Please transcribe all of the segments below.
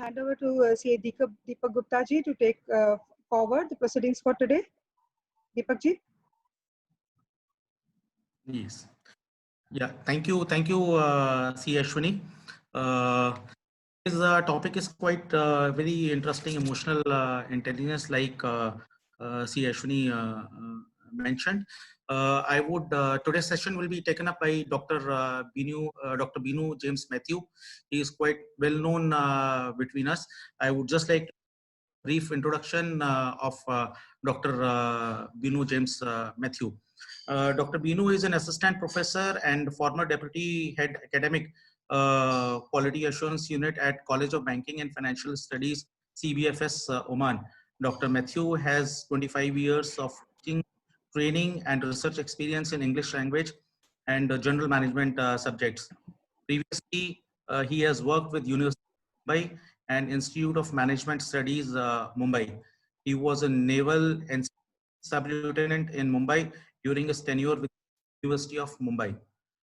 hand over to CA Deepak Gupta ji to take forward the proceedings for today. Deepak ji. Yes. Yeah. Thank you, C. Ashwini. This topic is quite very interesting, emotional intelligence, like C. Ashwini mentioned. I would today's session will be taken up by Dr. Binu James Mathew. He is quite well known between us. I would just like a brief introduction of Dr. Binu James Mathew. Dr. Binu is an assistant professor and former deputy head academic quality assurance unit at College of Banking and Financial Studies, CBFS, Oman. Dr. Mathew has 25 years of teaching, training and research experience in English language and general management subjects. Previously, he has worked with University of Mumbai and Institute of Management Studies, Mumbai. He was a naval and sub-lieutenant in Mumbai during his tenure with University of Mumbai.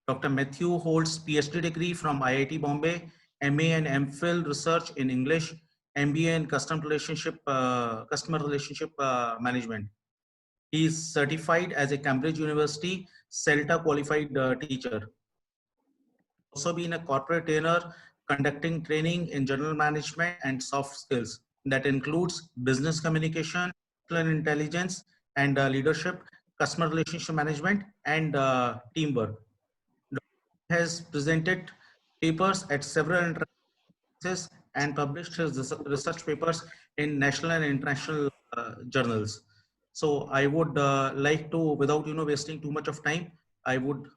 Dr. Mathew holds PhD degree from IIT Bombay, MA and MPhil research in English, MBA in customer relationship management. He is certified as a Cambridge University CELTA qualified teacher. Also been a corporate trainer conducting training in general management and soft skills that includes business communication, intelligence and leadership, customer relationship management and teamwork. Has presented papers at several conferences and published his research papers in national and international journals. So I would like to, without wasting too much of time, I would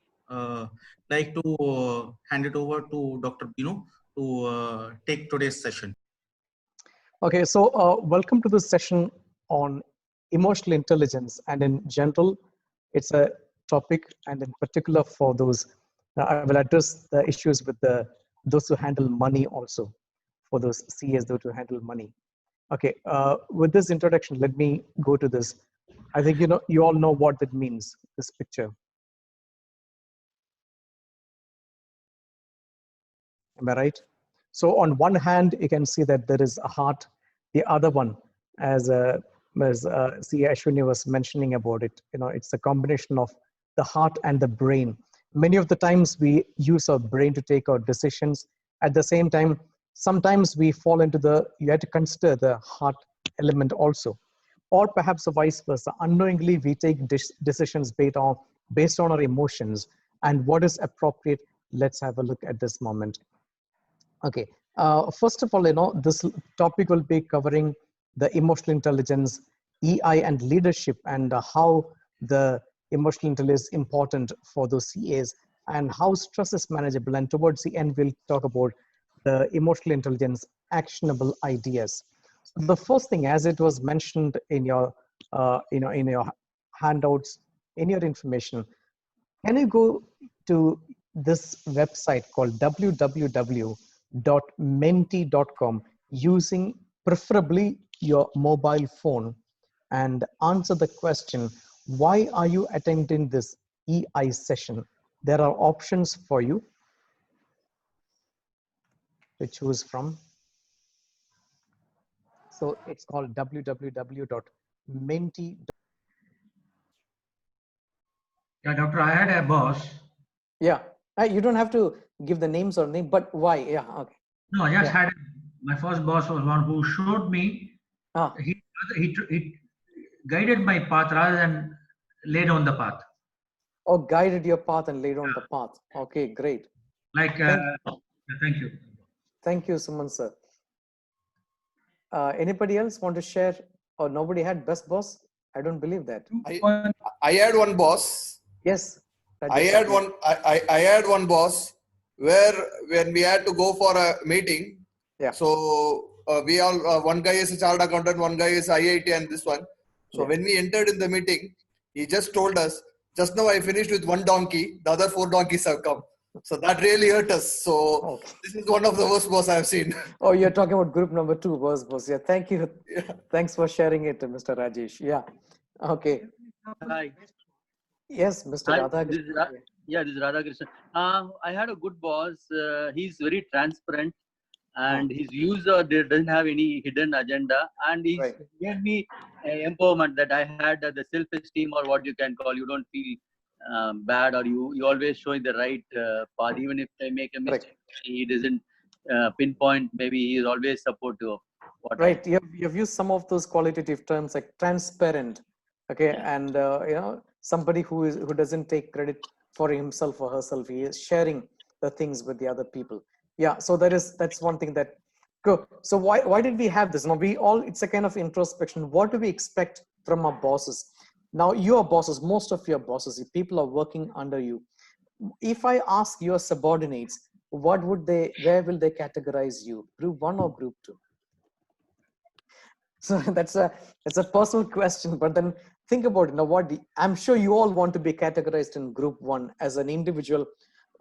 like to hand it over to Dr. Binu to take today's session. Okay, so welcome to this session on emotional intelligence, and in general, it's a topic, and in particular for those, I will address the issues with those who handle money also, for those CAs, those who handle money. Okay, with this introduction, let me go to this. I think you all know what that means, this picture. Am I right? So on one hand, you can see that there is a heart. The other one, as C. Ashwini was mentioning about it, it's a combination of the heart and the brain. Many of the times we use our brain to take our decisions. At the same time, sometimes we fall into you have to consider the heart element also. Or perhaps vice versa. Unknowingly, we take decisions based on our emotions and what is appropriate. Let's have a look at this moment. Okay, first of all, this topic will be covering the emotional intelligence, EI and leadership, and how the emotional intelligence is important for those CAs and how stress is manageable. And towards the end, we'll talk about the emotional intelligence actionable ideas. So the first thing, as it was mentioned in your, in your handouts, in your information, can you go to this website called www.menti.com using preferably your mobile phone and answer the question, why are you attending this EI session? There are options for you to choose from. So it's called www.menti. Yeah, doctor, I had a boss. Yeah, you don't have to give the names or name, but why? Yeah, okay. No, I just had, my first boss was one who showed me, he guided my path rather than laid on the path. Oh, guided your path and laid on the path. Okay, great. Like, thank you. Thank you, Suman sir. Anybody else want to share, or nobody had best boss? I don't believe that. I had one boss. Yes. I had one boss where when we had to go for a meeting. Yeah. So we all one guy is a chartered accountant, one guy is IIT, and this one. So when we entered in the meeting, he just told us, just now I finished with one donkey, the other 4 donkeys have come. So that really hurt us. So this is one of the worst boss I've seen. Oh, you're talking about group number 2, worst boss. Yeah, thank you. Yeah. Thanks for sharing it, Mr. Rajesh. Yeah. Okay. Hi. Yes, Mr. Radhakrishnan. This is Radhakrishnan. I had a good boss. He's very transparent. and his views doesn't have any hidden agenda, and he gave me empowerment that I had the self-esteem, or what you can call, you don't feel bad, or you always showing the right path. Even if I make a mistake, he doesn't pinpoint. Maybe he is always supportive of what You've used some of those qualitative terms like transparent, and you know, somebody who doesn't take credit for himself or herself. He is sharing the things with the other people. So that's one thing that go. So why did we have this? Now it's a kind of introspection. What do we expect from our bosses? Now your bosses, most of your bosses, if people are working under you, if I ask your subordinates, where will they categorize you? Group 1 or group 2? So that's a personal question, but then think about it. Now, I'm sure you all want to be categorized in group 1 as an individual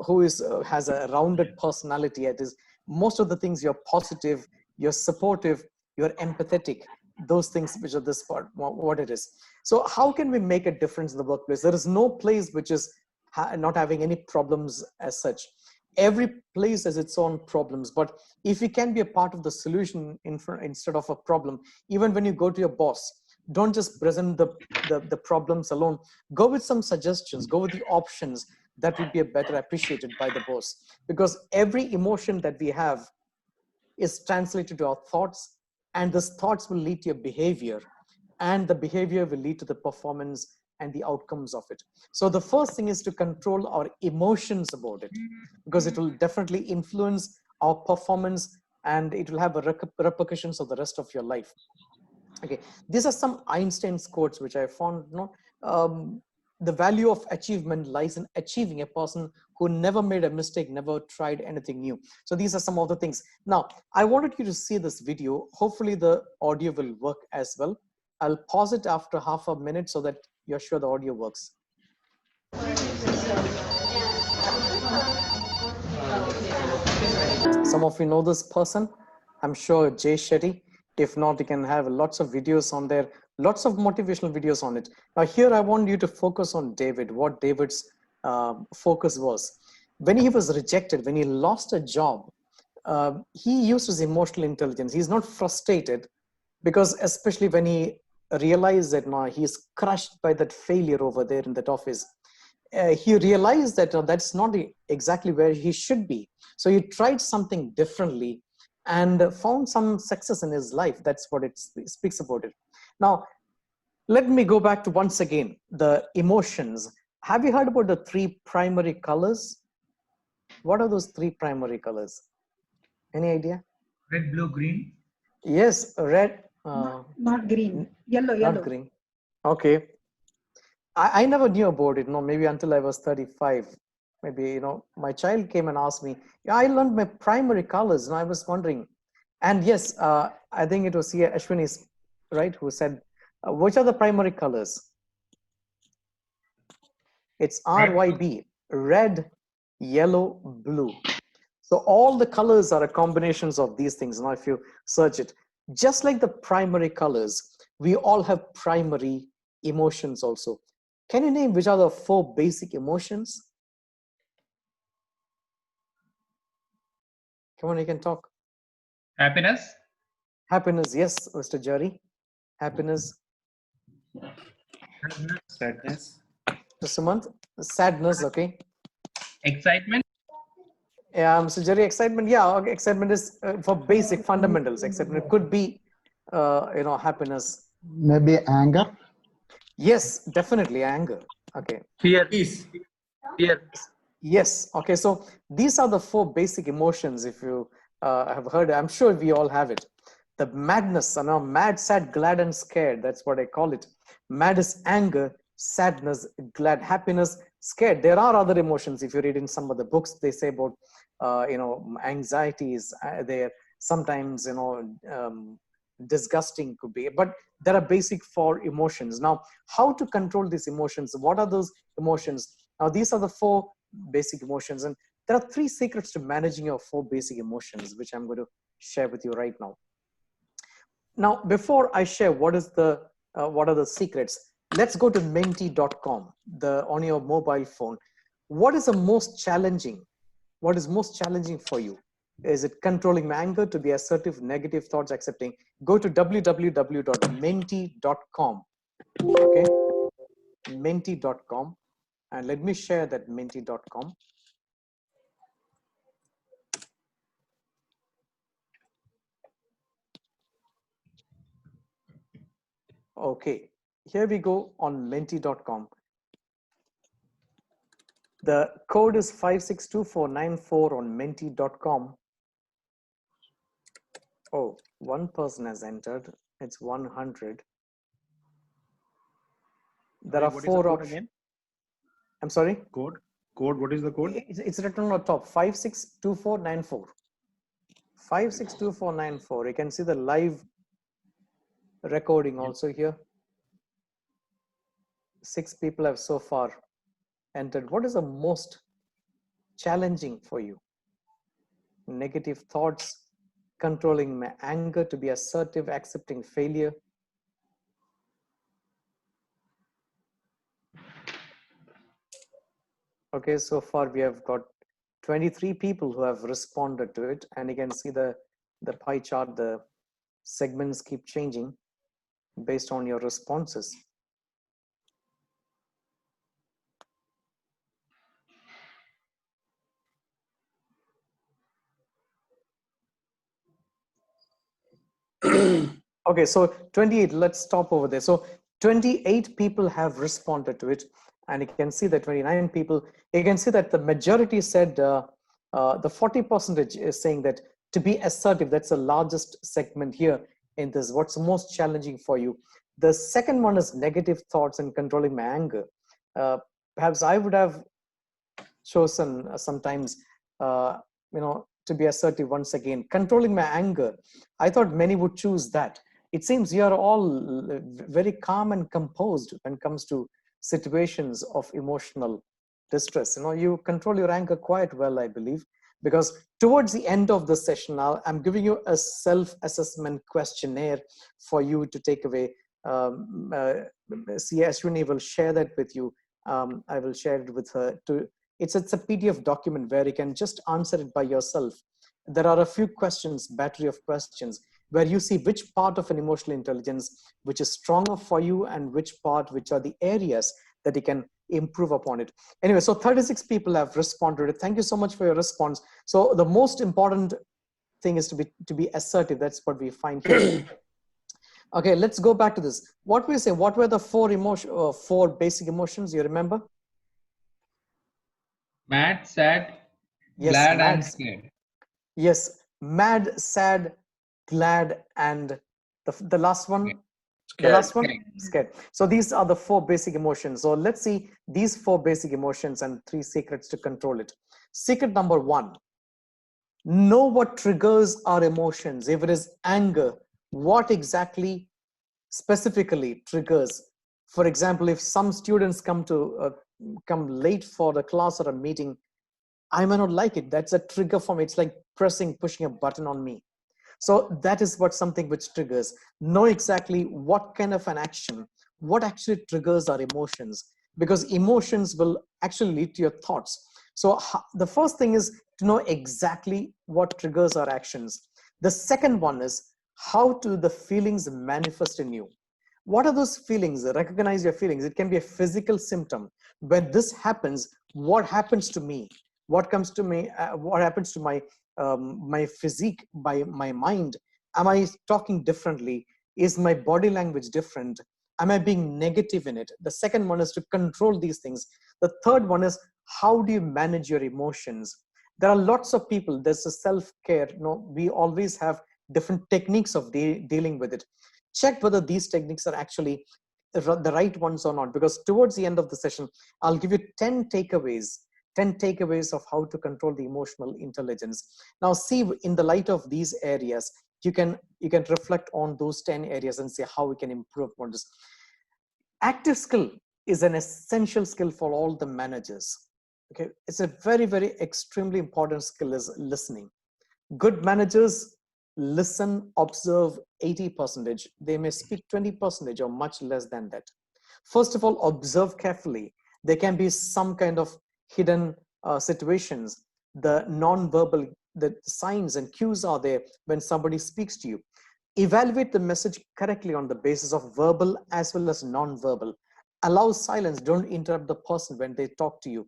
who has a rounded personality. It is most of the things you're positive, you're supportive, you're empathetic. Those things which are this part, what it is. So how can we make a difference in the workplace? There is no place which is not having any problems as such. Every place has its own problems, but if you can be a part of the solution instead of a problem, even when you go to your boss, don't just present the problems alone. Go with some suggestions, go with the options that would be better appreciated by the boss, because every emotion that we have is translated to our thoughts, and those thoughts will lead to your behavior, and the behavior will lead to the performance and the outcomes of it. So the first thing is to control our emotions about it, because it will definitely influence our performance, and it will have repercussions of the rest of your life. Okay, these are some Einstein's quotes which I found. The value of achievement lies in achieving a person who never made a mistake, never tried anything new. So these are some of the things. Now, I wanted you to see this video. Hopefully the audio will work as well. I'll pause it after half a minute so that you're sure the audio works. Some of you know this person. I'm sure Jay Shetty. If not, you can have lots of videos on there, lots of motivational videos on it. Now here, I want you to focus on David, what David's focus was. When he was rejected, when he lost a job, he used his emotional intelligence. He's not frustrated, because especially when he realized that now he's crushed by that failure over there in that office, he realized that that's not exactly where he should be. So he tried something differently and found some success in his life. That's what it speaks about it. Now, let me go back to once again, the emotions. Have you heard about the 3 primary colors? What are those 3 primary colors? Any idea? Red, blue, green. Yes, red. Not green. Yellow. Not green. Okay. I never knew about it. No, maybe until I was 35. Maybe, you know, my child came and asked me. Yeah, I learned my primary colors, and I was wondering. And yes, I think it was here Ashwini's, right, who said, which are the primary colors? It's RYB, red, yellow, blue. So all the colors are a combinations of these things. Now, if you search it, just like the primary colors, we all have primary emotions also. Can you name which are the 4 basic emotions? Come on, you can talk. Happiness. Happiness, yes, Mr. Jerry. Happiness. Sadness. Mr. Sumant, sadness, okay. Excitement. Yeah, Mr. Jerry, excitement. Yeah, okay. Excitement is for basic fundamentals. Excitement, it could be, you know, happiness. Maybe anger. Yes, definitely anger. Okay. Fear. Fear. Yes. Okay. So these are the 4 basic emotions. If you have heard, I'm sure we all have it. The madness, you know, mad, sad, glad, and scared. That's what I call it. Mad is anger, sadness, glad, happiness, scared. There are other emotions. If you read in some of the books, they say about, you know, anxiety is there. Sometimes, you know, disgusting could be, but there are basic 4 emotions. Now, how to control these emotions? What are those emotions? Now, these are the 4 basic emotions, and there are 3 secrets to managing your 4 basic emotions, which I'm going to share with you right now. Now, before I share what are the secrets, let's go to menti.com, on your mobile phone. What is the most challenging? What is most challenging for you? Is it controlling my anger, to be assertive, negative thoughts, accepting? Go to www.menti.com. Okay, menti.com, and let me share that menti.com. Okay, here we go on menti.com. The code is 562494 on menti.com. Oh, one person has entered. It's 100. There are what 4 is the code options. again? I'm sorry? Code? What is the code? It's written on top, 562494. 562494. You can see the live recording also here. 6 people have so far entered. What is the most challenging for you? Negative thoughts, controlling my anger, to be assertive, accepting failure. Okay, so far we have got 23 people who have responded to it, and you can see the pie chart, the segments keep changing based on your responses. Okay, so 28, let's stop over there. So 28 people have responded to it, and you can see that 29 people, you can see that the majority said, the 40% is saying that to be assertive, that's the largest segment here in this. What's most challenging for you? The second one is negative thoughts and controlling my anger. Perhaps I would have chosen sometimes, to be assertive once again. Controlling my anger, I thought many would choose that. It seems you are all very calm and composed when it comes to situations of emotional distress. You control your anger quite well, I believe, because towards the end of the session now, I'm giving you a self-assessment questionnaire for you to take away. Ashwini will share that with you. I will share it with her. It's a PDF document where you can just answer it by yourself. There are a few questions, battery of questions, where you see which part of an emotional intelligence which is stronger for you and which are the areas that you can improve upon it. Anyway, so 36 people have responded. Thank you so much for your response. So the most important thing is to be assertive. That's what we find here. Okay, let's go back to this. What we say, what were the four basic emotions, you remember? Mad, sad, yes, glad, and scared. Yes, mad, sad, glad, and the last one? Scared. The last one? Scared. So these are the 4 basic emotions. So let's see these 4 basic emotions and 3 secrets to control it. Secret number 1, know what triggers our emotions. If it is anger, what exactly specifically triggers? For example, if some students come late for the class or a meeting, I may not like it. That's a trigger for me. It's like pushing a button on me. So that is something which triggers. Know exactly what kind of an action, what actually triggers our emotions, because emotions will actually lead to your thoughts. So the first thing is to know exactly what triggers our actions. The second one is how do the feelings manifest in you. What are those feelings? Recognize your feelings. It can be a physical symptom. When this happens, what happens to me? What comes to me? What happens to my physique, by my mind? Am I talking differently? Is my body language different? Am I being negative in it? The second one is to control these things. The third one is how do you manage your emotions? There are lots of people. There's a self-care. We always have different techniques of dealing with it. Check whether these techniques are actually the right ones or not, because towards the end of the session, I'll give you 10 takeaways of how to control the emotional intelligence. Now, see, in the light of these areas, you can reflect on those 10 areas and see how we can improve on this. Active skill is an essential skill for all the managers. Okay, it's a very, very extremely important skill is listening. Good managers listen, observe 80%. They may speak 20% or much less than that. First of all, observe carefully. There can be some kind of hidden situations. The non-verbal the signs and cues are there when somebody speaks to you. Evaluate the message correctly on the basis of verbal as well as non-verbal. Allow silence. Don't interrupt the person when they talk to you.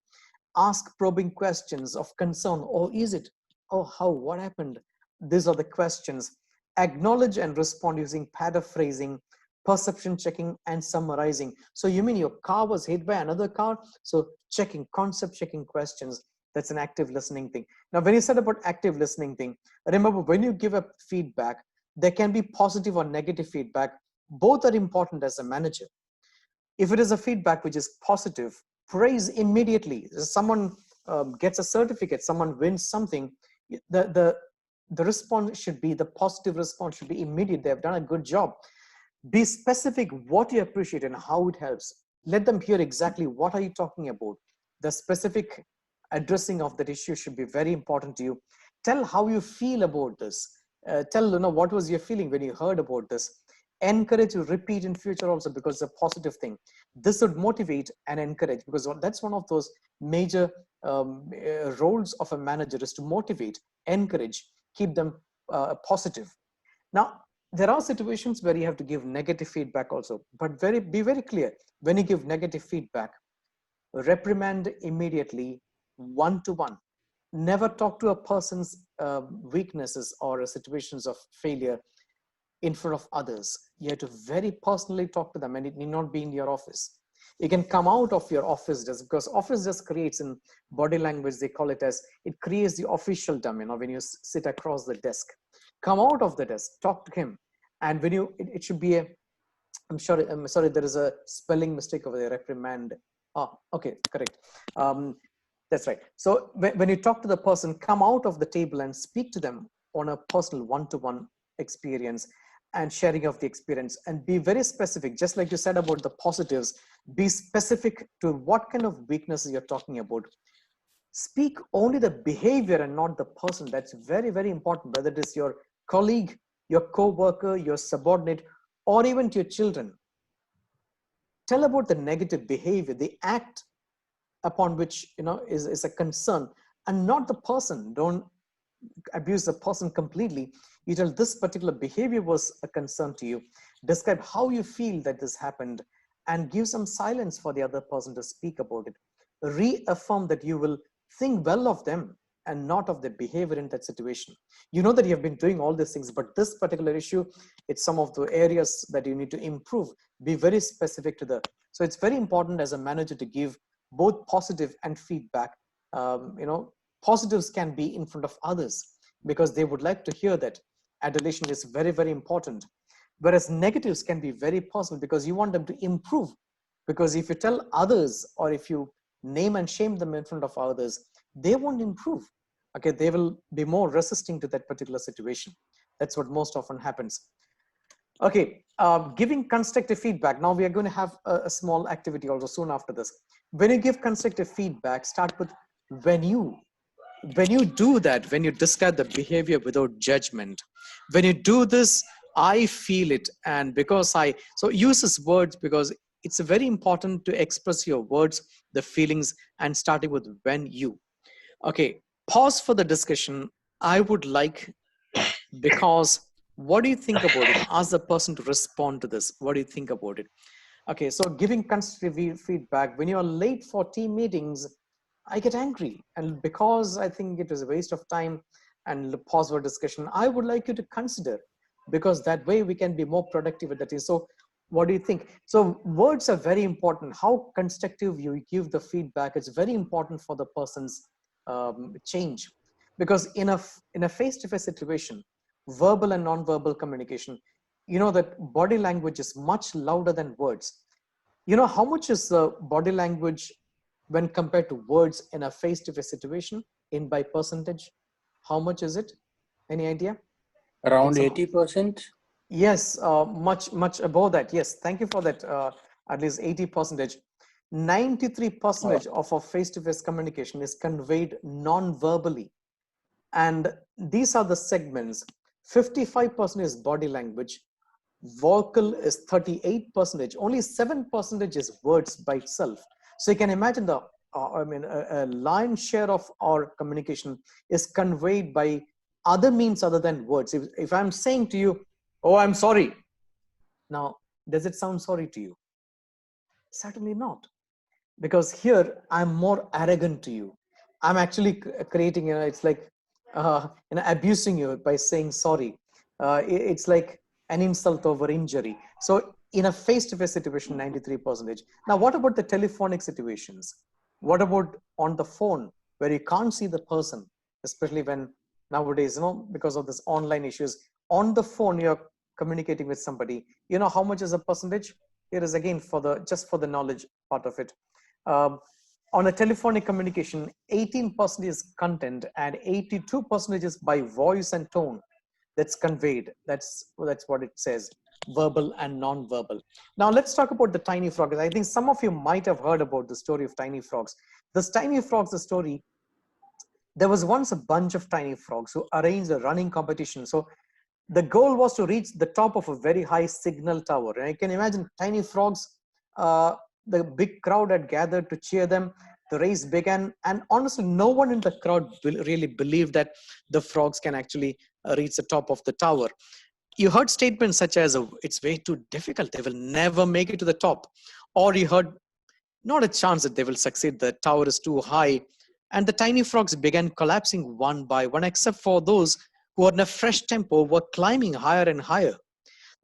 Ask probing questions of concern. Oh, is it? Oh, how? What happened? These are the questions. Acknowledge and respond using paraphrasing, perception checking, and summarizing. So you mean your car was hit by another car? So checking, concept checking questions. That's an active listening thing. Now, when you said about active listening thing, remember when you give a feedback, there can be positive or negative feedback. Both are important as a manager. If it is a feedback which is positive, praise immediately. Someone gets a certificate, someone wins something, the response should be, the positive response should be immediate. They have done a good job. Be specific what you appreciate and how it helps. Let them hear exactly what are you talking about. The specific addressing of that issue should be very important to you. Tell how you feel about this. Tell, what was your feeling when you heard about this. Encourage to repeat in future also, because it's a positive thing. This would motivate and encourage, because that's one of those major roles of a manager, is to motivate, encourage, keep them positive. Now, there are situations where you have to give negative feedback also, but be very clear. When you give negative feedback, reprimand immediately, one-to-one. Never talk to a person's weaknesses or situations of failure in front of others. You have to very personally talk to them, and it need not be in your office. You can come out of your office desk, because office desk creates, in body language they call it as, it creates the official dumb, when you sit across the desk. Come out of the desk, talk to him. And when you, it should be a, I'm sorry, there is a spelling mistake over there, reprimand. Okay, correct. That's right. So when you talk to the person, come out of the table and speak to them on a personal one-to-one experience and sharing of the experience, and be very specific. Just like you said about the positives, be specific to what kind of weaknesses you're talking about. Speak only the behavior and not the person. That's very, very important, whether it is your colleague, your co-worker, your subordinate, or even to your children. Tell about the negative behavior, the act upon which is a concern, and not the person. Don't abuse the person completely. You tell this particular behavior was a concern to you. Describe how you feel that this happened, and give some silence for the other person to speak about it. Reaffirm that you will think well of them and not of the behavior in that situation. You know that you have been doing all these things, but this particular issue, it's some of the areas that you need to improve. Be very specific to the. So it's very important as a manager to give both positive and feedback. Positives can be in front of others because they would like to hear that. Adulation is very, very important. Whereas negatives can be very personal because you want them to improve. Because if you tell others, or if you name and shame them in front of others, they won't improve. Okay, they will be more resisting to that particular situation. That's what most often happens. Okay, giving constructive feedback. Now we are going to have a small activity also soon after this. When you give constructive feedback, start with when you do that, when you describe the behavior without judgment. When you do this, I feel it, and because so use this words, because it's very important to express your words, the feelings, and starting with when you. Okay, pause for the discussion. I would like, because what do you think about it? Ask the person to respond to this. What do you think about it? Okay, so giving constructive feedback. When you are late for team meetings, I get angry, and because I think it is a waste of time and pause for discussion, I would like you to consider, because that way we can be more productive at that time. So what do you think? So words are very important. How constructive you give the feedback, it's very important for the person's change. Because in a face-to-face situation, verbal and non-verbal communication, you know that body language is much louder than words. You know how much is body language when compared to words in a face-to-face situation, in by percentage? How much is it? Any idea? Around 80%. Yes, much above that. Yes, thank you for that. At least 80%. 93% of our face-to-face communication is conveyed non-verbally, and these are the segments. 55% is body language. Vocal is 38%. Only 7% is words by itself. So you can imagine the a lion's share of our communication is conveyed by other means other than words. If I'm saying to you, oh, I'm sorry. Now, does it sound sorry to you? Certainly not. Because here I'm more arrogant to you. I'm actually creating, it's like abusing you by saying sorry. It's like an insult over injury. So in a face-to-face situation, 93%. Now, what about the telephonic situations? What about on the phone where you can't see the person, especially when nowadays, because of this online issues, on the phone, you're communicating with somebody. You know how much is a percentage? Here is again just for the knowledge part of it. On a telephonic communication, 18% is content and 82% is by voice and tone that's conveyed. That's what it says, verbal and non-verbal. Now let's talk about the tiny frogs. I think some of you might have heard about the story of tiny frogs. This tiny frogs, the story, there was once a bunch of tiny frogs who arranged a running competition. So the goal was to reach the top of a very high signal tower. And you can imagine tiny frogs, the big crowd had gathered to cheer them. The race began, and honestly, no one in the crowd really believed that the frogs can actually reach the top of the tower. You heard statements such as, it's way too difficult, they will never make it to the top. Or you heard, not a chance that they will succeed, the tower is too high. And the tiny frogs began collapsing one by one, except for those who were in a fresh tempo were climbing higher and higher.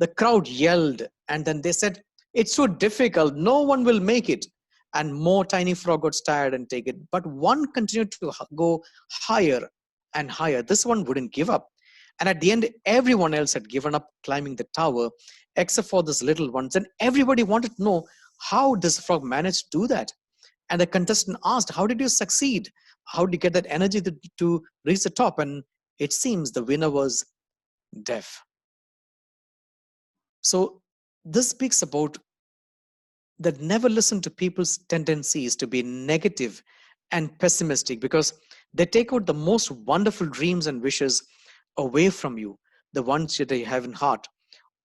The crowd yelled, and then they said, it's so difficult, no one will make it. And more tiny frogs got tired and take it. But one continued to go higher and higher. This one wouldn't give up. And at the end, everyone else had given up climbing the tower, except for this little ones. And everybody wanted to know how this frog managed to do that. And the contestant asked, how did you succeed? How did you get that energy to reach the top? And it seems the winner was deaf. So this speaks about that never listen to people's tendencies to be negative and pessimistic, because they take out the most wonderful dreams and wishes away from you, the ones that you have in heart.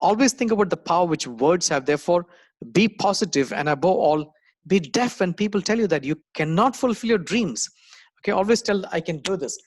Always think about the power which words have. Therefore, be positive, and above all, be deaf when people tell you that you cannot fulfill your dreams. Okay, always tell, I can do this.